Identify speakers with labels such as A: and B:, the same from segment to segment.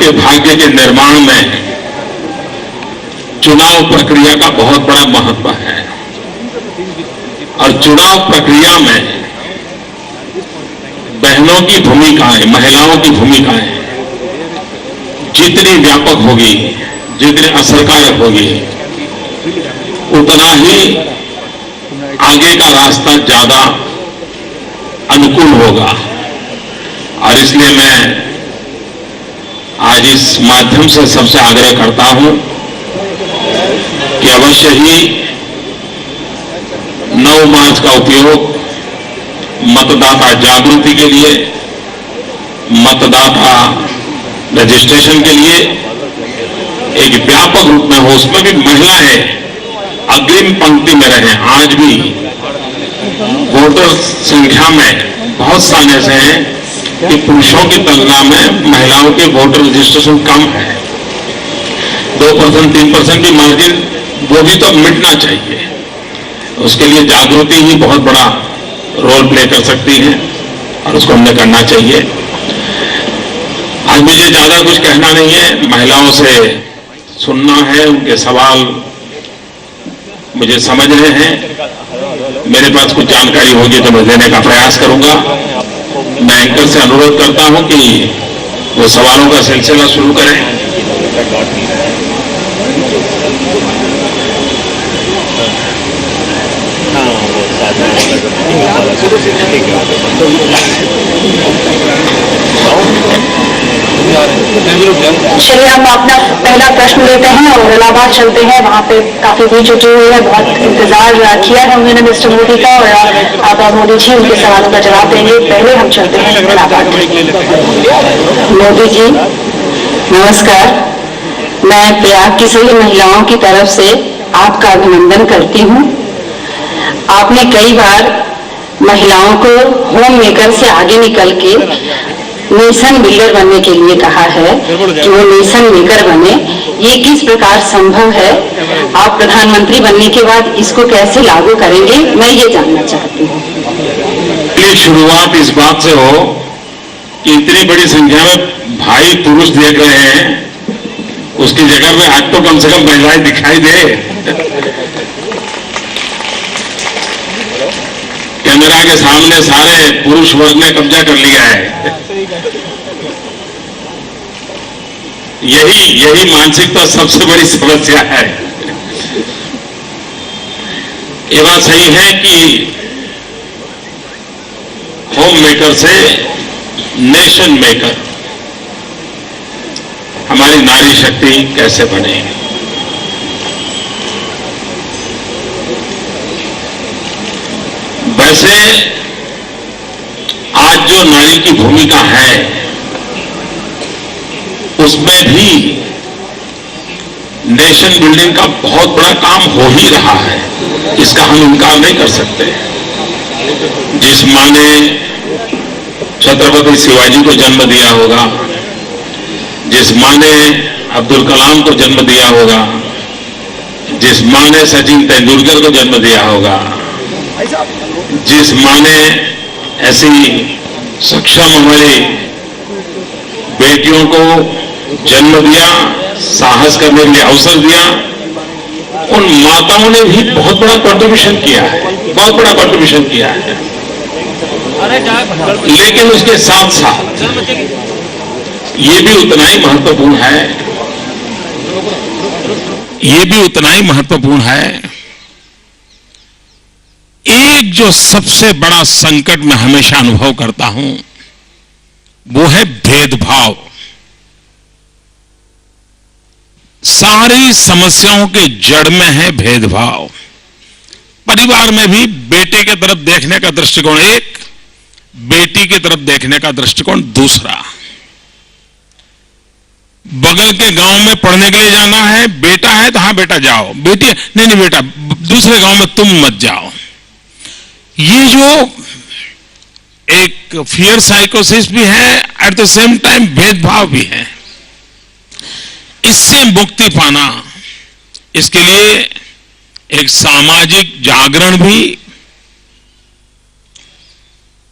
A: के भाग्य के निर्माण में चुनाव प्रक्रिया का बहुत बड़ा महत्व है और चुनाव प्रक्रिया में बहनों की भूमिकाएं, महिलाओं की भूमिकाएं जितनी व्यापक होगी, जितनी असरकारक होगी, उतना ही आगे का रास्ता ज्यादा अनुकूल होगा। और इसलिए मैं आज इस माध्यम से सबसे आग्रह करता हूं कि अवश्य ही 9 मार्च का उपयोग मतदाता जागृति के लिए, मतदाता रजिस्ट्रेशन के लिए एक व्यापक रूप में हो, उसमें भी महिलाएं अग्रिम पंक्ति में रहें। आज भी वोटर संख्या में बहुत साल ऐसे हैं कि पुरुषों की तुलना में महिलाओं के वोटर रजिस्ट्रेशन कम है। 2%, 3% की मार्जिन, वो भी तो मिटना चाहिए। उसके लिए जागृति ही बहुत बड़ा रोल प्ले कर सकती है और उसको हमने करना चाहिए। आज मुझे ज्यादा कुछ कहना नहीं है, महिलाओं से सुनना है, उनके सवाल मुझे समझ रहे हैं। मेरे पास कुछ जानकारी होगी तो मैं देने का प्रयास करूंगा। मैं एंकर से अनुरोध करता हूं कि वो सवालों का सिलसिला शुरू करें।
B: चलिए हम अपना पहला प्रश्न लेते हैं और इलाहाबाद चलते हैं। वहाँ पे काफी भीड़ जुटी हुई है, बहुत इंतजार किया है उन्होंने मिस्टर मोदी का, और अब मोदी जी उनके सवालों का जवाब देंगे। पहले हम चलते हैं इलाहाबाद। मोदी जी नमस्कार, मैं प्रयाग की सभी महिलाओं की तरफ से आपका अभिनंदन करती हूँ। आपने कई बार महिलाओं को होम मेकर से आगे निकल के नेशन बिल्डर बनने के लिए कहा है कि वो नेशन मेकर बने। ये किस प्रकार संभव है? आप प्रधानमंत्री बनने के बाद इसको कैसे लागू करेंगे, मैं ये जानना चाहती हूँ।
A: ये शुरुआत इस बात से हो कि इतनी बड़ी संख्या में भाई पुरुष देख रहे हैं, उसकी जगह में आज तो कम से कम महिलाएं दिखाई दे। कैमरा के सामने सारे पुरुष वर्ग ने कब्जा कर लिया है। यही मानसिकता सबसे बड़ी समस्या है। ये बात सही है कि होम मेकर से नेशन मेकर, हमारी नारी शक्ति कैसे बने। वैसे आज जो नारी की भूमिका है उसमें भी नेशन बिल्डिंग का बहुत बड़ा काम हो ही रहा है, इसका हम इनकार नहीं कर सकते। जिस मां ने छत्रपति शिवाजी को जन्म दिया होगा, जिस मां ने अब्दुल कलाम को जन्म दिया होगा, जिस मां ने सचिन तेंदुलकर को जन्म दिया होगा, जिस मां ने ऐसी सक्षम हमारी बेटियों को जन्म दिया, साहस करने के लिए अवसर दिया, उन माताओं ने भी बहुत बड़ा कंट्रीब्यूशन किया है, बहुत बड़ा कंट्रीब्यूशन किया है। लेकिन उसके साथ साथ ये भी उतना ही महत्वपूर्ण है, ये भी उतना ही महत्वपूर्ण है। एक जो सबसे बड़ा संकट मैं हमेशा अनुभव करता हूं वो है भेदभाव। सारी समस्याओं के जड़ में है भेदभाव। परिवार में भी बेटे की तरफ देखने का दृष्टिकोण एक, बेटी की तरफ देखने का दृष्टिकोण दूसरा। बगल के गांव में पढ़ने के लिए जाना है, बेटा है तो हाँ बेटा जाओ, बेटी नहीं बेटा दूसरे गांव में तुम मत जाओ। ये जो एक फियर साइकोसिस भी है, एट द सेम टाइम भेदभाव भी है। इससे मुक्ति पाना, इसके लिए एक सामाजिक जागरण भी,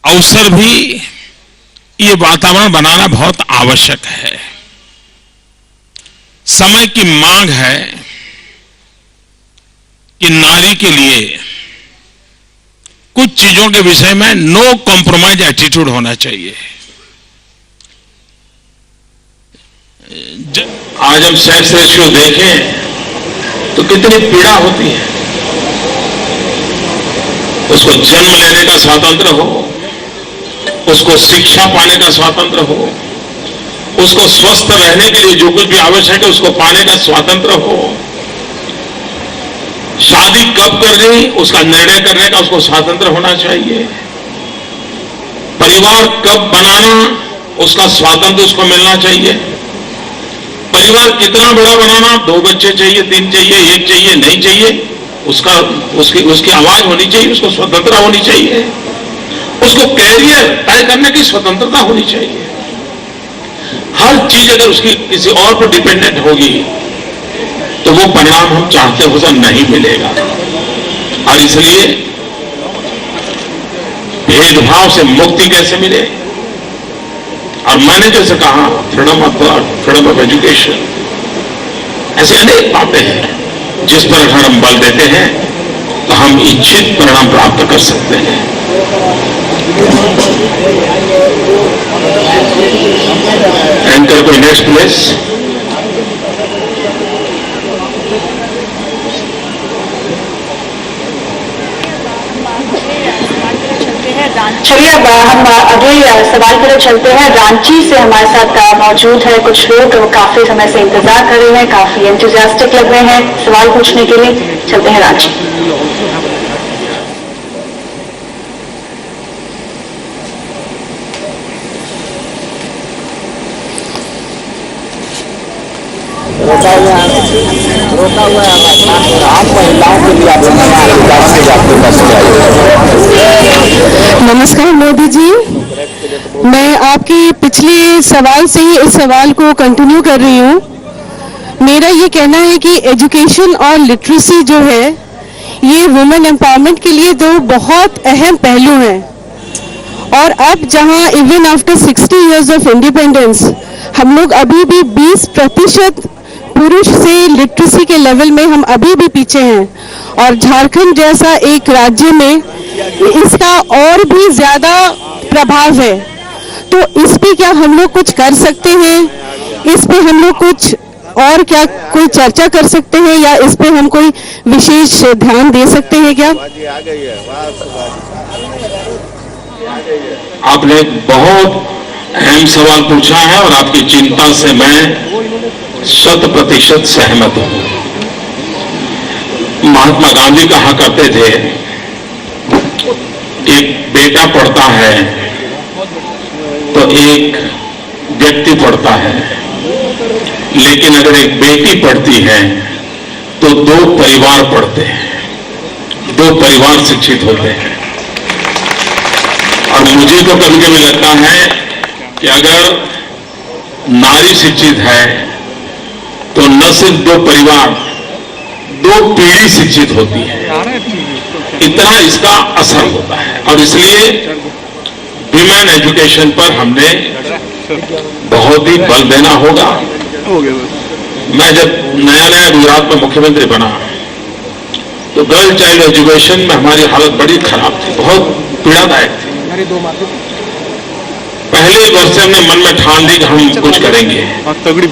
A: अवसर भी, ये वातावरण बनाना बहुत आवश्यक है। समय की मांग है कि नारी के लिए कुछ चीजों के विषय में नो कॉम्प्रोमाइज एटीट्यूड होना चाहिए। आज हम सेक्स रेशियो देखें तो कितनी पीड़ा होती है। उसको जन्म लेने का स्वातंत्र हो, उसको शिक्षा पाने का स्वातंत्र हो, उसको स्वस्थ रहने के लिए जो कुछ भी आवश्यक है उसको पाने का स्वातंत्र हो, शादी कब करनी उसका निर्णय करने का उसको स्वातंत्र होना चाहिए, परिवार कब बनाना उसका स्वातंत्र उसको मिलना चाहिए, परिवार कितना बड़ा बनाना, 2 बच्चे चाहिए, 3 चाहिए, 1 चाहिए, नहीं चाहिए, उसकी आवाज होनी चाहिए, उसको स्वतंत्रता होनी चाहिए, उसको कैरियर तय करने की स्वतंत्रता होनी चाहिए। हर चीज अगर उसकी किसी और पर डिपेंडेंट होगी तो वो परिणाम हम चाहते हुए नहीं मिलेगा। और इसलिए भेदभाव से मुक्ति कैसे मिले, और मैंने जैसे कहा freedom of thought, freedom of education, ऐसी अनेक बातें हैं जिस पर अगर हम बल देते हैं तो हम इच्छित परिणाम प्राप्त कर सकते हैं। एंकर को नेक्स्ट प्लेस।
B: चलिए अब हम अगले सवाल की तरफ चलते हैं। रांची से हमारे साथ मौजूद है कुछ लोग, वो काफी समय से इंतजार कर रहे हैं, काफी एंथुसियास्टिक लग रहे हैं सवाल पूछने के लिए। चलते हैं रांची।
C: रोता हुआ आप महिलाओं के लिए
D: नमस्कार मोदी जी, मैं आपके पिछले सवाल से ही इस सवाल को कंटिन्यू कर रही हूँ। मेरा ये कहना है कि एजुकेशन और लिटरेसी जो है ये वुमेन एम्पावरमेंट के लिए 2 बहुत अहम पहलू हैं। और अब जहाँ even after 60 years of independence हम लोग अभी भी 20% पुरुष से लिटरेसी के लेवल में हम अभी भी पीछे हैं, और झारखंड जैसा एक राज्य में इसका और भी ज्यादा प्रभाव है। तो इस पे क्या हम लोग कुछ कर सकते हैं? इस पे हम लोग कुछ और क्या कोई चर्चा कर सकते हैं, या इस पे हम कोई विशेष ध्यान दे सकते हैं क्या?
A: आपने बहुत अहम सवाल पूछा है और आपकी चिंता से मैं 100% सहमत हूं। महात्मा गांधी कहा करते थे, एक बेटा पढ़ता है तो एक व्यक्ति पढ़ता है, लेकिन अगर एक बेटी पढ़ती है तो 2 परिवार पढ़ते हैं, 2 परिवार शिक्षित होते हैं। और मुझे तो कभी कभी लगता है कि अगर नारी शिक्षित है तो न सिर्फ 2 परिवार, 2 पीढ़ी शिक्षित होती है, इतना इसका असर होता है। और इसलिए विमेन एजुकेशन पर हमने बहुत ही बल देना होगा। मैं जब नया गुजरात में मुख्यमंत्री बना तो गर्ल चाइल्ड एजुकेशन में हमारी हालत बड़ी खराब थी, बहुत पीड़ादायक थी। पहले वर्ष से हमने मन में ठान ली कि हम कुछ करेंगे।
C: बहुत तगड़ी।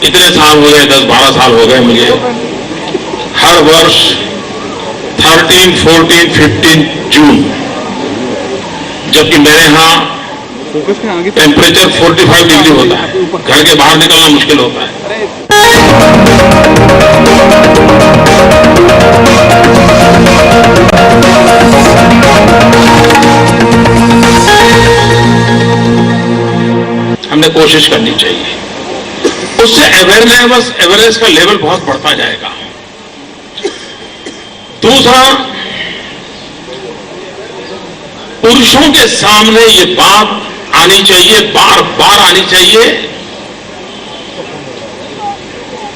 A: इतने साल हो गए, 10-12 साल हो गए मुझे, हर वर्ष 13, 14, 15 जून, जबकि मेरे यहाँ टेम्परेचर 45 डिग्री होता है, घर के बाहर निकलना मुश्किल होता है। हमने कोशिश करनी चाहिए, उससे अवेयरनेस का लेवल बहुत बढ़ता जाएगा। दूसरा, पुरुषों के सामने ये बात आनी चाहिए, बार बार आनी चाहिए,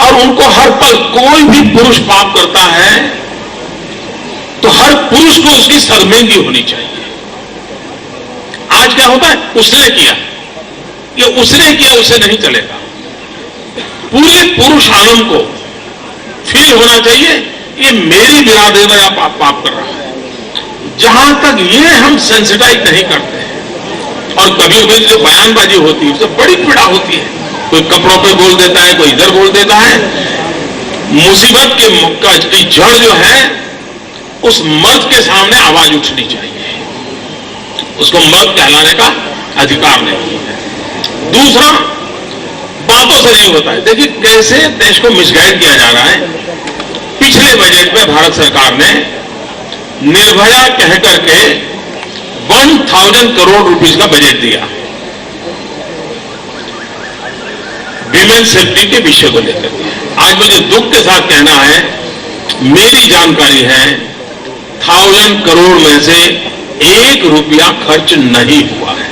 A: और उनको हर पल कोई भी पुरुष पाप करता है तो हर पुरुष को उसकी शर्मिंदगी होनी चाहिए। आज क्या होता है, उसने किया, ये उसने किया, उसे नहीं चलेगा। पूरे पुरुष आलम को फील होना चाहिए ये मेरी बिरादरी में पाप कर रहा है। जहां तक ये हम सेंसिटाइज नहीं करते हैं और कभी कभी जो बयानबाजी होती है उससे बड़ी पीड़ा होती है। कोई कपड़ों पे बोल देता है, कोई इधर बोल देता है। मुसीबत की जड़ जो है उस मर्द के सामने आवाज उठनी चाहिए, उसको मर्द कहलाने का अधिकार नहीं है। दूसरा, बातों से नहीं होता है। देखिए कैसे देश को मिसगाइड किया जा रहा है। पिछले बजट में भारत सरकार ने निर्भया कह करके 1000 करोड़ रुपीस का बजट दिया विमेन सेफ्टी के विषय को लेकर। आज मुझे दुख के साथ कहना है, मेरी जानकारी है 1000 करोड़ में से 1 रुपया खर्च नहीं हुआ है।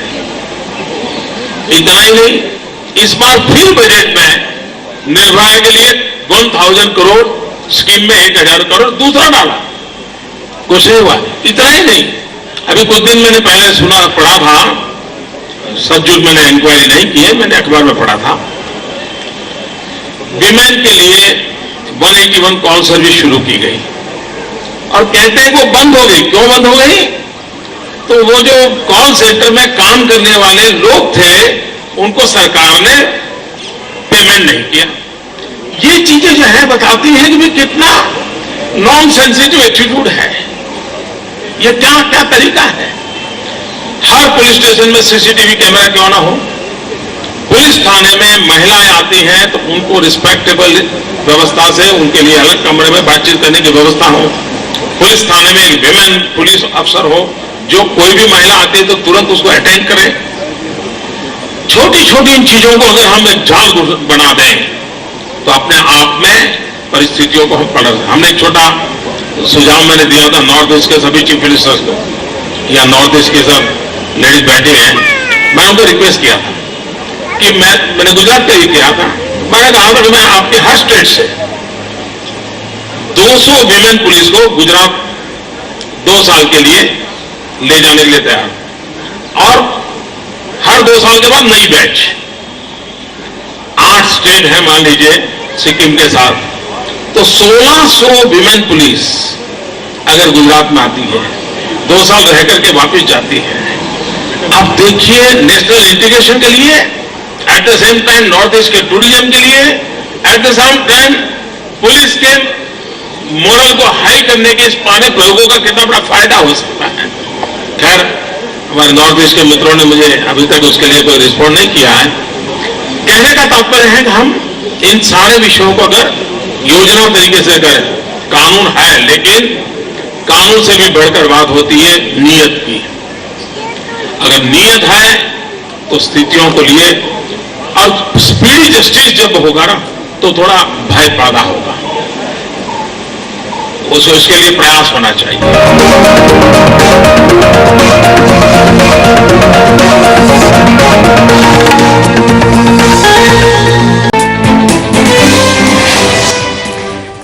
A: इतना ही नहीं, इस बार फिर बजट में निर्भया के लिए 1000 करोड़ स्कीम में 1000 करोड़ दूसरा डाला, कुछ नहीं हुआ। इतना ही नहीं, अभी कुछ दिन मैंने पहले पढ़ा था, सचमुच मैंने इंक्वायरी नहीं की है, मैंने अखबार में पढ़ा था, विमेन के लिए 181 कॉल सर्विस शुरू की गई और कहते हैं वो बंद हो गई। क्यों बंद हो गई? तो वो जो कॉल सेंटर में काम करने वाले लोग थे उनको सरकार ने पेमेंट नहीं किया। ये चीजें जो है बताती हैं कि कितना नॉन सेंसिटिव एटीट्यूड है, ये क्या क्या तरीका है। हर पुलिस स्टेशन में सीसीटीवी कैमरा क्यों ना हो? पुलिस थाने में महिलाएं आती हैं तो उनको रिस्पेक्टेबल व्यवस्था से उनके लिए अलग कमरे में बातचीत करने की व्यवस्था हो। पुलिस थाने में एक विमेन पुलिस अफसर हो, जो कोई भी महिला आती है तो तुरंत उसको अटेंड करे। छोटी छोटी इन चीजों को अगर हम एक जाल बना दें तो अपने आप में परिस्थितियों को हम पढ़। हमने एक छोटा सुझाव मैंने दिया था नॉर्थ ईस्ट के सभी चीफ मिनिस्टर्स को, या नॉर्थ ईस्ट के सब लेडीज बैठे हैं, मैं उनको रिक्वेस्ट किया था कि मैंने गुजरात पे ही किया था, मैंने कहा था कि मैं आपके हर स्टेट से 200 विमेन पुलिस को गुजरात 2 साल के लिए ले जाने के लिए तैयार, और हर 2 साल के बाद नई बैच। 8 स्टेट है मान लीजिए सिक्किम के साथ, तो 1600 विमेन पुलिस अगर गुजरात में आती है, 2 साल रह करके वापस जाती है। अब देखिए नेशनल इंटीग्रेशन के लिए, at the same time north east के टूरिज्म के लिए, at the same time police के मोरल को हाई करने के इस पुराने प्रयोगों का कितना बड़ा फायदा हो सकता है। खैर हमारे नॉर्थ ईस्ट के मित्रों ने मुझे अभी तक उसके लिए कोई रिस्पॉन्ड नहीं किया है। कहने का तात्पर्य है कि हम इन सारे विषयों को अगर योजना तरीके से करें, कानून है लेकिन कानून से भी बढ़कर बात होती है नीयत की। अगर नीयत है तो स्थितियों को लिए, और स्पीडी जस्टिस जब होगा ना तो थोड़ा भय पैदा होगा, उसके लिए प्रयास होना चाहिए।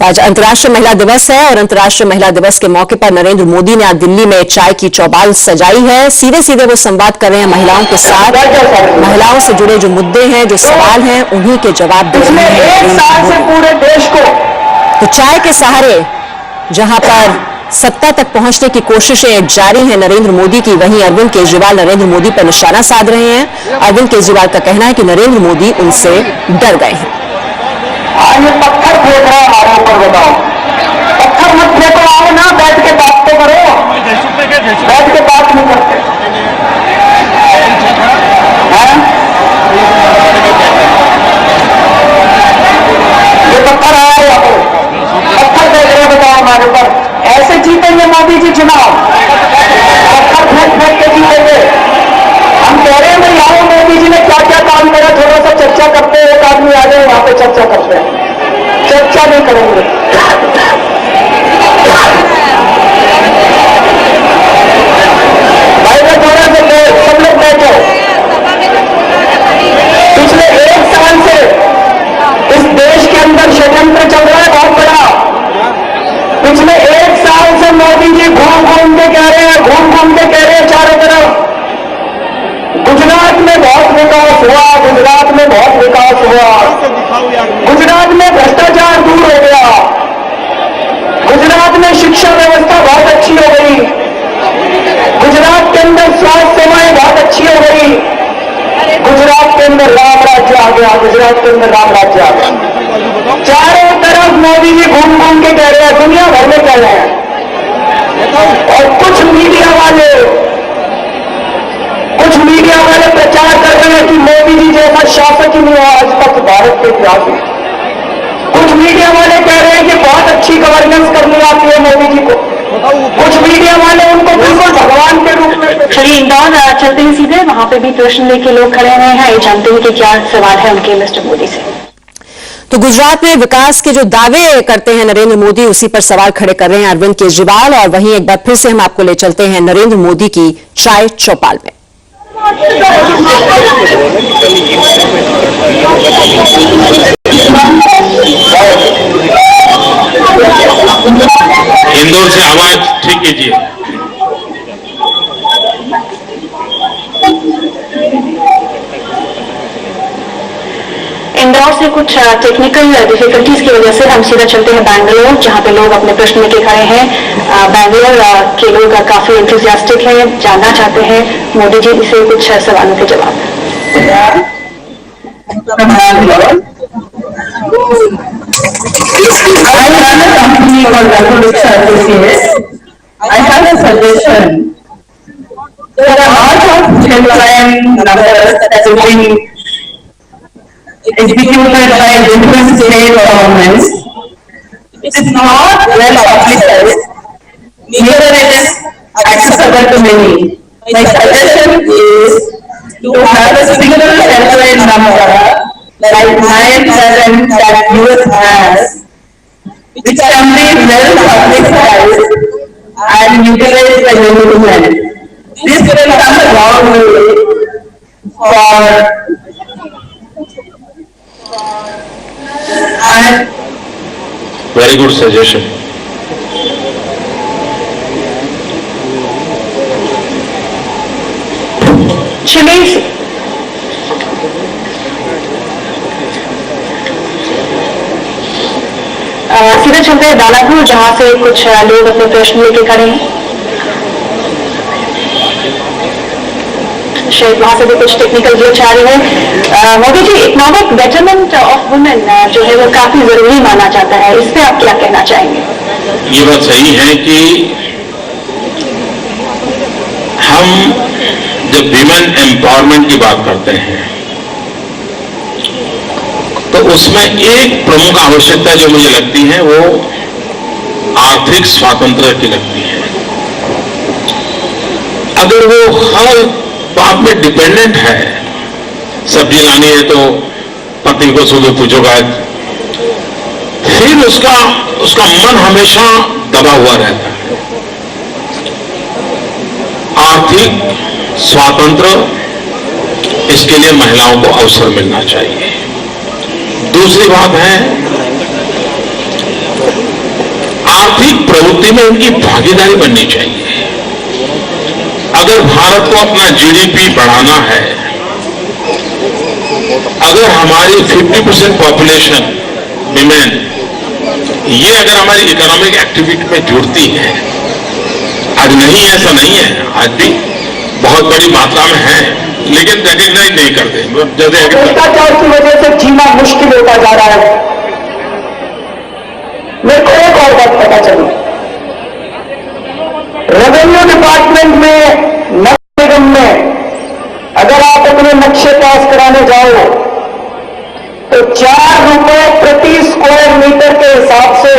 E: आज अंतर्राष्ट्रीय महिला दिवस है और अंतर्राष्ट्रीय महिला दिवस के मौके पर नरेंद्र मोदी ने आज दिल्ली में चाय की चौपाल सजाई है। सीधे सीधे वो संवाद कर रहे हैं महिलाओं के साथ, महिलाओं से जुड़े जो मुद्दे हैं, जो सवाल हैं, उन्हीं के जवाब दे रहे हैं।
C: 1 साल से पूरे देश को
E: तो चाय के सहारे जहां पर सत्ता तक पहुंचने की कोशिशें जारी हैं नरेंद्र मोदी की, वहीं अरविंद केजरीवाल नरेंद्र मोदी पर निशाना साध रहे हैं। अरविंद केजरीवाल का कहना है कि नरेंद्र मोदी उनसे डर गए हैं।
C: आज ये पत्थर फेंक रहा है हमारे ऊपर, बताओ पत्थर मत फेंको, आओ ना बैठ के बात तो करो, बैठ के बात नहीं करते हैं? ये पत्थर आया है, पत्थर फेंक रहे, बताओ हमारे ऊपर। ऐसे जीतेंगे मोदी जी चुनाव, पत्थर फेंक फेंक के जीतेंगे। हम कह रहे हैं भाई आओ, मोदी जी ने क्या क्या काम करा, थोड़ा सा चर्चा करते हैं। एक आदमी आ जाए वहां पे चर्चा करते हैं, चर्चा नहीं करेंगे। भाई मैं थोड़ा सा सब लोग बैठो। पिछले 1 साल से इस देश के अंदर षड्यंत्र चल रहा है बहुत बड़ा। पिछले 1 साल से मोदी जी घूम घूम के कह रहे हैं, घूम घूम के कह रहे हैं चारों तरफ गुजरात में बहुत विकास हुआ, गुजरात में बहुत विकास हुआ, गया, गुजरात के अंदर राम राज्य आ गया। चारों तरफ मोदी जी घूम घूम के कह रहे हैं, दुनिया भर में कह रहे हैं। और कुछ मीडिया वाले प्रचार कर रहे हैं कि मोदी जी जैसा शासक ही नहीं हुआ आज तक भारत के इतिहास में। कुछ मीडिया वाले कह रहे हैं कि बहुत अच्छी गवर्नेंस करनी आती है मोदी जी को। कुछ मीडिया वाले उनको बिल्कुल भगवान के रूप में।
B: चलिए इंदौर चलते हैं सीधे, वहां पे भी प्रश्न लेके लोग खड़े हुए हैं। ये जानते हैं कि क्या सवाल है उनके मिस्टर मोदी से।
E: तो गुजरात में विकास के जो दावे करते हैं नरेंद्र मोदी, उसी पर सवाल खड़े कर रहे हैं अरविंद केजरीवाल। और वहीं एक बार फिर से हम आपको ले चलते हैं नरेंद्र मोदी की चाय चौपाल में।
A: इंदौर से आवाज ठीक कीजिए।
B: इंदौर से कुछ टेक्निकल डिफिकल्टीज की वजह से हम सीधा चलते हैं बैंगलोर, जहां पे लोग अपने प्रश्न लेके खड़े हैं। बैंगलोर के लोग काफी एंथुजियास्टिक हैं, जानना चाहते हैं मोदी जी से कुछ सवालों के जवाब।
C: I have a suggestion. There are lots of children numbers that have been executed by different state governments. It is not well publicized, neither it is accessible to many. My suggestion is to have a single helpline number like 9/7 that US has, which can be well publicized and utilize the government. This will come a long way for and
A: very good suggestion.
B: शिलेश सीधे चलते हैं दानापुर, जहां से कुछ लोग अपने प्रश्न लेके खड़े हैं। शायद वहां से भी कुछ टेक्निकल ग्लिच आ रही है। Modi ji, economic betterment of women जो है वो काफी जरूरी माना जाता है, इस पे आप क्या कहना चाहेंगे?
A: ये बात सही है कि हम जब विमेन एम्पावरमेंट की बात करते हैं तो उसमें एक प्रमुख आवश्यकता जो मुझे लगती है वो आर्थिक स्वातंत्र्य की लगती है। अगर वो हर बात में डिपेंडेंट है, सब्जी लानी है तो पति को सुबह पूछोगा, फिर उसका मन हमेशा दबा हुआ रहता है। आर्थिक स्वातंत्र्य, इसके लिए महिलाओं को अवसर मिलना चाहिए। दूसरी बात है, आर्थिक प्रवृत्ति में उनकी भागीदारी बननी चाहिए। अगर भारत को अपना जीडीपी बढ़ाना है, अगर हमारी 50% पॉपुलेशन विमेन ये अगर हमारी इकोनॉमिक एक्टिविटी में जुड़ती है, आज नहीं ऐसा नहीं है, आज भी बहुत बड़ी मात्रा में है, लेकिन रिकग्नाइज नहीं करते। जैसे
C: भ्रष्टाचार की वजह से जीना मुश्किल होता जा रहा है। मेरे को एक और बात पता चली, रेवेन्यू डिपार्टमेंट में, नगर निगम में अगर आप अपने नक्शे पास कराने जाओ तो 4 रुपए प्रति स्क्वायर मीटर के हिसाब से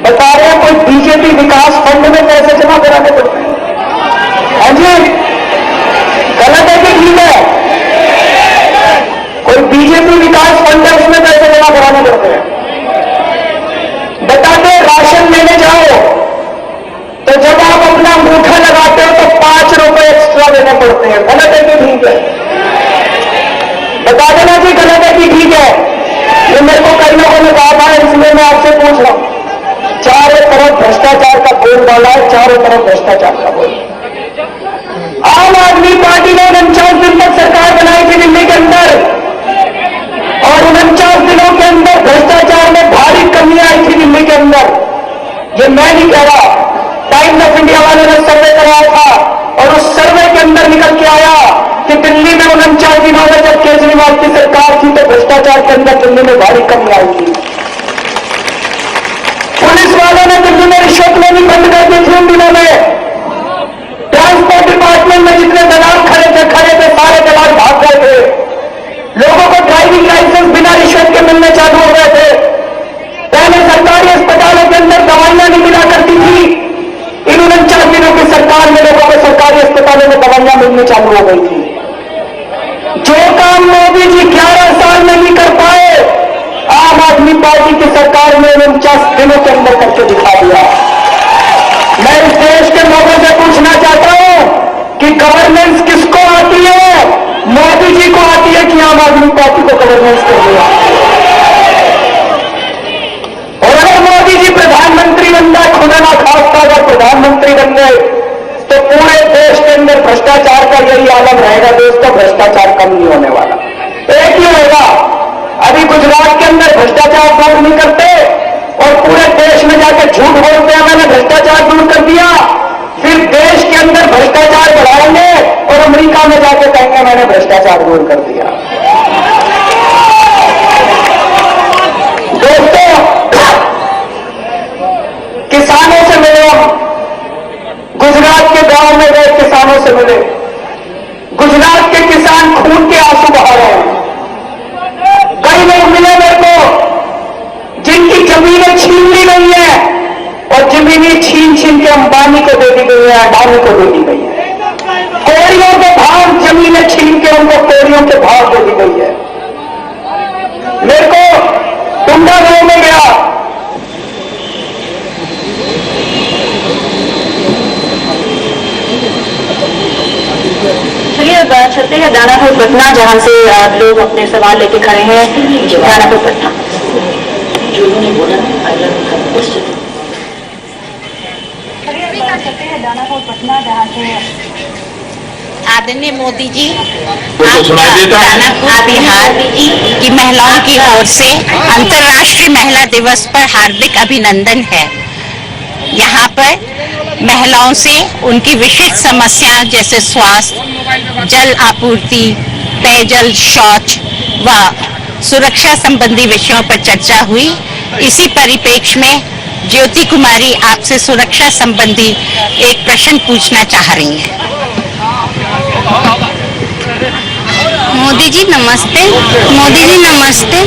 C: बता रहे हैं। कोई बीजेपी विकास फंड में पैसे जमा कराने पड़ते हैं। हाँ जी, गलत है कि ठीक है? कोई बीजेपी विकास फंड है, उसमें पैसे जमा कराने पड़ते हैं। बताते राशन लेने जाओ तो जब आप अपना अंगूठा लगाते हो तो 5 रुपए एक्स्ट्रा देने पड़ते हैं। गलत है कि ठीक है? बता देना जी, गलत है कि ठीक है? ये मेरे को कई लोगों ने कहा था, इसलिए मैं आपसे पूछ रहा हूं। चारों तरफ भ्रष्टाचार का बोलबाला है, चारों तरफ भ्रष्टाचार का बोल। आम आदमी पार्टी ने 49 दिन तक सरकार बनाई थी दिल्ली के अंदर, और 49 दिनों के अंदर भ्रष्टाचार में भारी कमी आई थी दिल्ली के अंदर। ये मैं नहीं कह रहा, टाइम्स ऑफ इंडिया वाले ने सर्वे कराया था, और उस सर्वे के अंदर निकल के आया कि दिल्ली में 49 दिनों में जब केजरीवाल समाज की सरकार थी तो भ्रष्टाचार के अंदर दिल्ली में भारी कमी आई थी। पुलिस वालों ने दिल्ली में रिश्वत लेनी बंद कर दी थी उन दिनों में। ट्रांसपोर्ट डिपार्टमेंट में जितने दलाल खड़े थे सारे दलाल भाग गए थे। लोगों को ड्राइविंग लाइसेंस बिना रिश्वत के मिलने चालू हो गए थे। पहले सरकारी अस्पतालों के अंदर दवाइयां नहीं मिला करती थी, इन 49 दिनों की सरकार में लोगों को सरकारी अस्पतालों में दवाइयां मिलनी चालू हो गई थी। जो काम मोदी जी 11 साल में नहीं कर पाए, आम आदमी पार्टी की सरकार ने 49 दिनों के अंदर करके दिखा दिया। मैं इस देश के लोगों से पूछना चाहता हूं कि गवर्नेंस किसको आती है? मोदी जी को आती है कि आम आदमी पार्टी को गवर्नेंस करनी आती है? और अगर मोदी जी प्रधानमंत्री बन जाए, खुदा ना खास्ता अगर प्रधानमंत्री बन गए, तो पूरे देश के अंदर भ्रष्टाचार का यही आलम रहेगा। दोस्तों, भ्रष्टाचार कम नहीं होने वाला, एक ही होगा। अभी गुजरात के अंदर भ्रष्टाचार दूर नहीं करते और पूरे देश में जाके झूठ बोलते हैं मैंने भ्रष्टाचार दूर कर दिया, फिर देश के अंदर भ्रष्टाचार बढ़ाएंगे और अमेरिका में जाके कहेंगे मैंने भ्रष्टाचार दूर कर दिया। दोस्तों, किसानों से मिले, गुजरात के गांव में गए, किसानों से मिले। गुजरात के किसान खून के आंसू बहा रहे हैं। कई लोग मिले मेरे को जिनकी जमीनें छीन ली गई है और जमीनें छीन छीन के अंबानी को दे दी गई है, अडानी को दे दी गई है। कोरियों के भाव जमीनें छीन के उनको कोरियों के भाव दे दी गई है। मेरे को टुंडा गांव में गया,
B: चलिए चलते हैं दानापुर पटना, जहां से लोग अपने सवाल लेके खड़े हैं। दानापुर पटना। चलते हैं दानापुर पटना, जहां से
F: आदरणीय मोदी जी,
A: तो सुनाई देता है
F: दानापुर बिहार की महिलाओं की ओर से अंतर्राष्ट्रीय महिला दिवस पर हार्दिक अभिनंदन है। यहाँ पर महिलाओं से उनकी विशिष्ट समस्याएं जैसे स्वास्थ्य, जल आपूर्ति, पेयजल, शौच व सुरक्षा संबंधी विषयों पर चर्चा हुई। इसी परिप्रेक्ष्य में ज्योति कुमारी आपसे सुरक्षा संबंधी एक प्रश्न पूछना चाह रही हैं। मोदी जी नमस्ते। मोदी जी नमस्ते।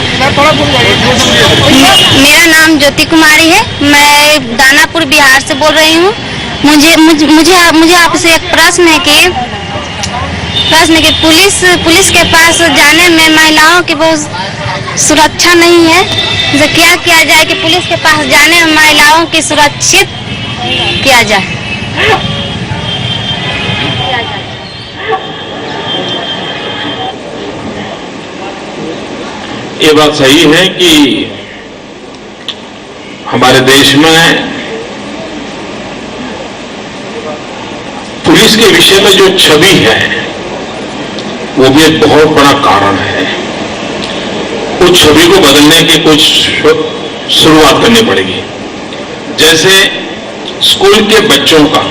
F: मेरा नाम ज्योति कुमारी है, मैं दानापुर बिहार से बोल रही हूँ। मुझे आपसे एक प्रश्न है कि पुलिस के पास जाने में महिलाओं की बहुत सुरक्षा नहीं है, तो क्या किया जाए कि पुलिस के पास जाने में महिलाओं की सुरक्षित किया जाए?
A: ये बात सही है कि हमारे देश में पुलिस के विषय में जो छवि है वो भी एक बहुत बड़ा कारण है। उस छवि को बदलने की कुछ शुरुआत करनी पड़ेगी। जैसे स्कूल के बच्चों का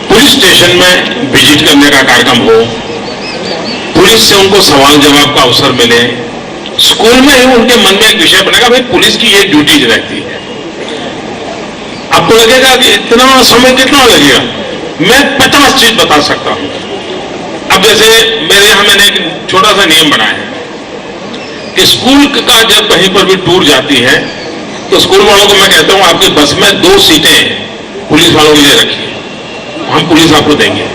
A: पुलिस स्टेशन में विजिट करने का कार्यक्रम हो, पुलिस से उनको सवाल जवाब का अवसर मिले, स्कूल में ही उनके मन में एक विषय बनेगा भाई पुलिस की ये ड्यूटी रहती है। आपको लगेगा कि इतना समय कितना लगेगा, मैं 50 चीज बता सकता हूं। अब जैसे मेरे यहां मैंने एक छोटा सा नियम बनाया है कि स्कूल का जब कहीं पर भी टूर जाती है तो स्कूल वालों को मैं कहता हूं आपकी बस में 2 सीटें पुलिस वालों के लिए रखिए, हम पुलिस आपको देंगे।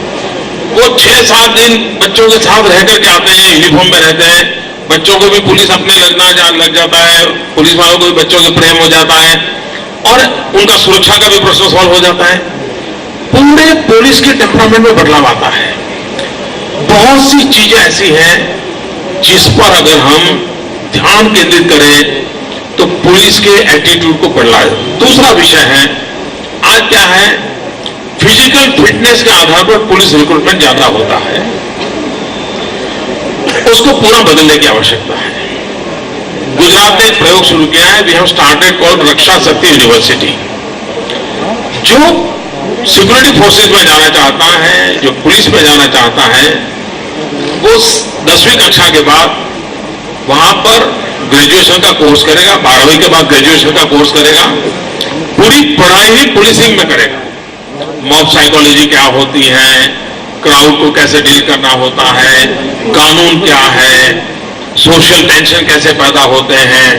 A: वो 6-7 दिन बच्चों के साथ रह करके आते हैं, यूनिफॉर्म में रहते हैं, बच्चों को भी पुलिस अपने लग जाता है, पुलिस वालों को भी बच्चों के प्रेम हो जाता है और उनका सुरक्षा का भी प्रश्न सॉल्व हो जाता है। पूरे पुलिस के डिपार्टमेंट में बदलाव आता है। बहुत सी चीजें ऐसी हैं जिस पर अगर हम ध्यान केंद्रित करें तो पुलिस के एटीट्यूड को बदलाए। दूसरा विषय है, आज क्या है, फिजिकल फिटनेस के आधार पर पुलिस रिक्रूटमेंट ज्यादा होता है, उसको पूरा बदलने की आवश्यकता है। गुजरात ने एक प्रयोग शुरू किया है, वी हैव स्टार्टेड कॉल्ड रक्षा शक्ति यूनिवर्सिटी। जो सिक्योरिटी फोर्सेज में जाना चाहता है, जो पुलिस में जाना चाहता है, वो 10वीं कक्षा के बाद वहां पर ग्रेजुएशन का कोर्स करेगा, 12वीं के बाद ग्रेजुएशन का कोर्स करेगा, पूरी पढ़ाई ही पुलिसिंग में करेगा। मॉब साइकोलॉजी क्या होती है, क्राउड को कैसे डील करना होता है, कानून क्या है, सोशल टेंशन कैसे पैदा होते हैं,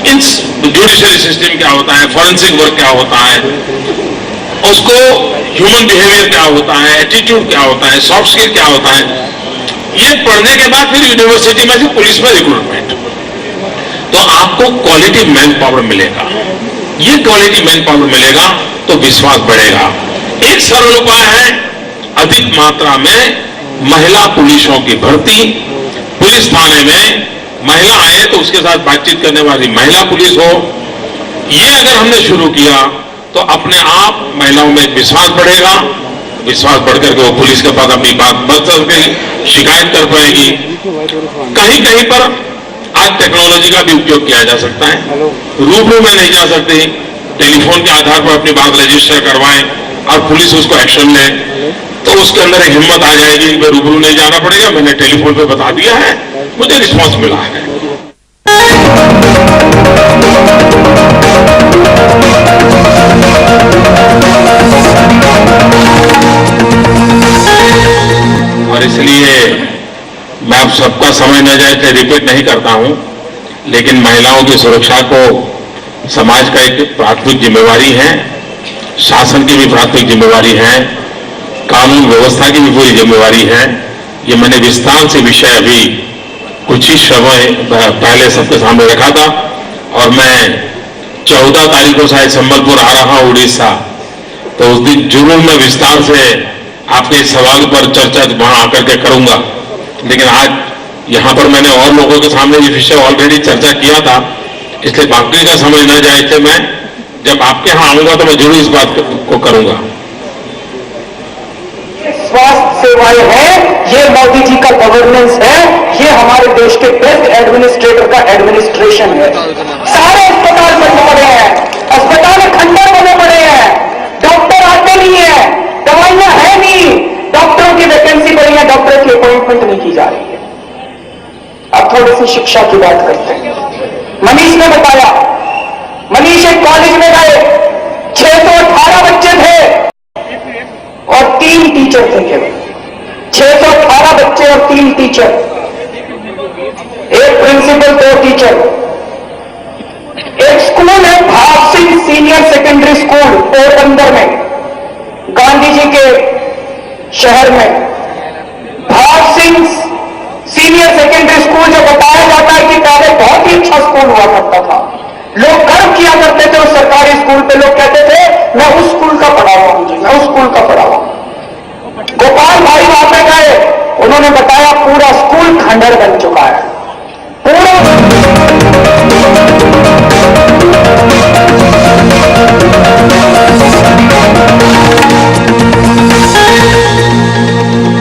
A: इन जुडिशरी सिस्टम क्या होता है, फॉरेंसिक वर्क क्या होता है, उसको ह्यूमन बिहेवियर क्या होता है, एटीट्यूड क्या होता है, सॉफ्ट स्किल क्या होता है, ये पढ़ने के बाद फिर यूनिवर्सिटी में से पुलिस में रिक्रूटमेंट, तो आपको क्वालिटी मैन पावर मिलेगा। ये क्वालिटी मैन पावर मिलेगा तो विश्वास बढ़ेगा। एक सरल उपाय है, अधिक मात्रा में महिला पुलिसों की भर्ती। पुलिस थाने में महिला आए तो उसके साथ बातचीत करने वाली महिला पुलिस हो। ये अगर हमने शुरू किया तो अपने आप महिलाओं में विश्वास बढ़ेगा। विश्वास बढ़कर के वो पुलिस के पास अपनी बात बच सकेगी, शिकायत कर पाएगी। कहीं कहीं पर आज टेक्नोलॉजी का भी उपयोग किया जा सकता है। रूबरू में नहीं जा सकते, टेलीफोन के आधार पर अपनी बात रजिस्टर करवाएं और पुलिस उसको एक्शन ले, तो उसके अंदर एक हिम्मत आ जाएगी कि रूबरू नहीं जाना पड़ेगा, मैंने टेलीफोन पे बता दिया है, मुझे रिस्पांस मिला है। और इसलिए मैं आप सबका समय न जाए इसलिए रिपीट नहीं करता हूं, लेकिन महिलाओं की सुरक्षा को समाज का एक प्राथमिक जिम्मेवारी है, शासन की भी प्राथमिक जिम्मेवारी है, कानून व्यवस्था की भी पूरी जिम्मेवारी है। ये मैंने विस्तार से विषय अभी कुछ ही समय पहले सबके सामने रखा था और मैं 14 तारीख को शायद संबलपुर आ रहा हूं उड़ीसा, तो उस दिन जरूर मैं विस्तार से आपके इस सवाल पर चर्चा वहां आकर के करूंगा। लेकिन आज यहां पर मैंने और लोगों के सामने ये विषय ऑलरेडी चर्चा किया था, इसलिए बाकी का समय न जाए, इसलिए मैं जब आपके यहां आऊंगा तो मैं जरूर इस बात को करूंगा।
C: स्वास्थ्य सेवाएं हैं, ये मोदी जी का गवर्नेंस है, ये हमारे देश के बेस्ट एडमिनिस्ट्रेटर का एडमिनिस्ट्रेशन है। सारे अस्पताल बने पड़े हैं, अस्पताल खंडर बने पड़े हैं, डॉक्टर आते नहीं है, दवाइयां है नहीं, डॉक्टरों की वैकेंसी बढ़ी है, डॉक्टर की अपॉइंटमेंट नहीं की जा रही है। अब थोड़ी सी शिक्षा की बात करते हैं। मनीष ने बताया, मनीष एक कॉलेज में गए, 618 बच्चे थे और 3 टीचर थे केवल। 618 बच्चे और 3 टीचर, एक प्रिंसिपल, 2 टीचर। एक स्कूल है भाग Singh senior secondary school Porbandar में, गांधी जी के शहर में। भाग सिंह सीनियर सेकेंडरी स्कूल जो बताया जाता है कि पहले बहुत ही अच्छा स्कूल हुआ करता था, लोग गर्व किया करते थे उस सरकारी स्कूल पे, लोग कहते थे मैं उस स्कूल का पढ़ा हुआ हूं, मैं उस स्कूल का पढ़ा हुआ। गोपाल भाई वहां पे गए, उन्होंने बताया पूरा स्कूल खंडर बन चुका है,